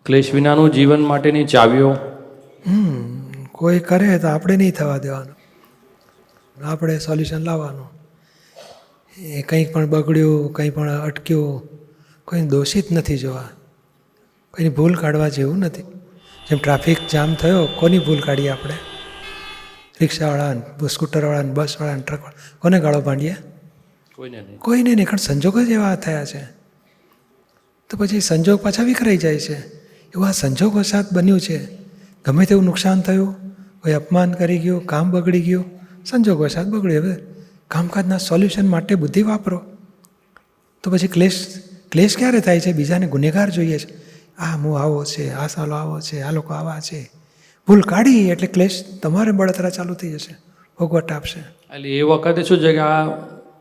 ક્લેશ વિનાનું જીવન માટેની ચાવીઓ. કોઈ કરે તો આપણે નહીં થવા દેવાનું, આપણે સોલ્યુશન લાવવાનું. એ કંઈક પણ બગડ્યું, કંઈ પણ અટક્યું, કોઈને દોષિત નથી જોવા, કોઈની ભૂલ કાઢવા જેવું નથી. જેમ ટ્રાફિક જામ થયો, કોની ભૂલ કાઢીએ આપણે? રિક્ષાવાળાને, સ્કૂટરવાળાને, બસવાળાને, ટ્રકવાળા, કોને ગાળો ભાંડીએ? કોઈને નહીં. કોઈને નહીં, કારણ સંજોગો જ એવા થયા છે. તો પછી સંજોગ પાછા વિખરાઈ જાય છે. એવું આ સંજોગો સાથ બન્યું છે. ગમે તેવું નુકસાન થયું, કોઈ અપમાન કરી ગયું, કામ બગડી ગયું, સંજોગો સાથ બગડ્યું. હવે કામકાજના સોલ્યુશન માટે બુદ્ધિ વાપરો. તો પછી ક્લેશ ક્યારે થાય છે? બીજાને ગુનેગાર જોઈએ છે. આ હું આવો છે, આ સાલો આવો છે, આ લોકો આવા છે. ભૂલ કાઢી એટલે ક્લેશ તમારે બળતરા ચાલુ થઈ જશે, ભોગવટ આપશે. એટલે એ વખતે શું છે કે આ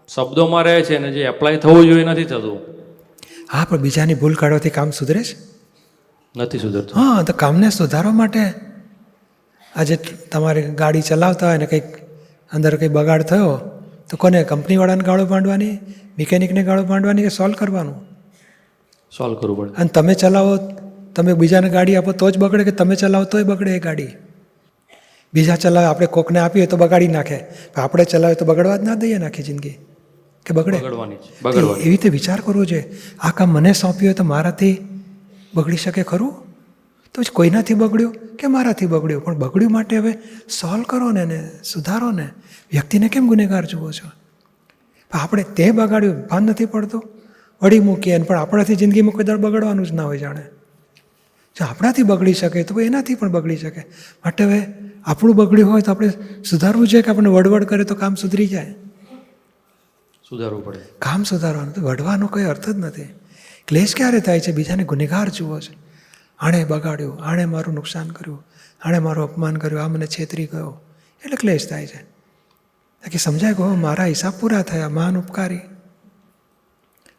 શબ્દોમાં રહે છે ને જે એપ્લાય થવું જોઈએ નથી થતું. હા, પણ બીજાની ભૂલ કાઢવાથી કામ સુધરે છે? નથી સુધરતું. હા, તો કામને સુધારવા માટે આજે તમારે ગાડી ચલાવતા હોય ને કંઈક અંદર કંઈ બગાડ થયો તો કોને? કંપનીવાળાને ગાળો ભાંડવાની, મિકેનિકને ગાળો ભાંડવાની, કે સોલ્વ કરવાનું? સોલ્વ કરવું પડે. અને તમે ચલાવો, તમે બીજાને ગાડી આપો તો જ બગડે, કે તમે ચલાવો તોય બગડે એ ગાડી? બીજા ચલાવે, આપણે કોકને આપીએ તો બગાડી નાખે, આપણે ચલાવે તો બગડવા જ ના દઈએ નાખી જિંદગી, કે બગડે? એવી રીતે વિચાર કરવો જોઈએ. આ કામ મને સોંપ્યું હોય તો મારાથી બગડી શકે ખરું? તો જ કોઈનાથી બગડ્યું કે મારાથી બગડ્યું, પણ બગડ્યું માટે હવે સોલ્વ કરો ને, એને સુધારો ને. વ્યક્તિને કેમ ગુનેગાર જુઓ છો? આપણે તે બગાડ્યું, ભાન નથી પડતું, વળી મૂકીએ, પણ આપણાથી જિંદગીમાં કોઈ દર બગડવાનું જ ના હોય. જાણે જો આપણાથી બગડી શકે તો એનાથી પણ બગડી શકે. માટે હવે આપણું બગડ્યું હોય તો આપણે સુધારવું જોઈએ, કે આપણે વડવડ કરે તો કામ સુધરી જાય? સુધારવું પડે. કામ સુધારવાનું, તો વઢવાનો કોઈ અર્થ જ નથી. ક્લેશ ક્યારે થાય છે? બીજાને ગુનેગાર જુઓ છે. આણે બગાડ્યું, આણે મારું નુકસાન કર્યું, આણે મારું અપમાન કર્યું, આ મને છેતરી ગયો, એટલે ક્લેશ થાય છે. કે સમજાય ગયો મારા હિસાબ પૂરા થયા, મહાન ઉપકારી.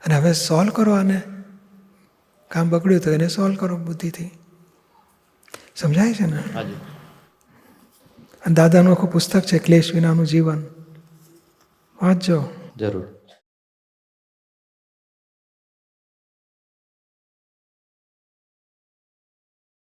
અને હવે સોલ્વ કરો આને. કામ બગડ્યું તો એને સોલ્વ કરો બુદ્ધિથી. સમજાય છે ને? અને દાદાનું આખું પુસ્તક છે ક્લેશ વિનાનું જીવન, વાંચજો. જરૂર.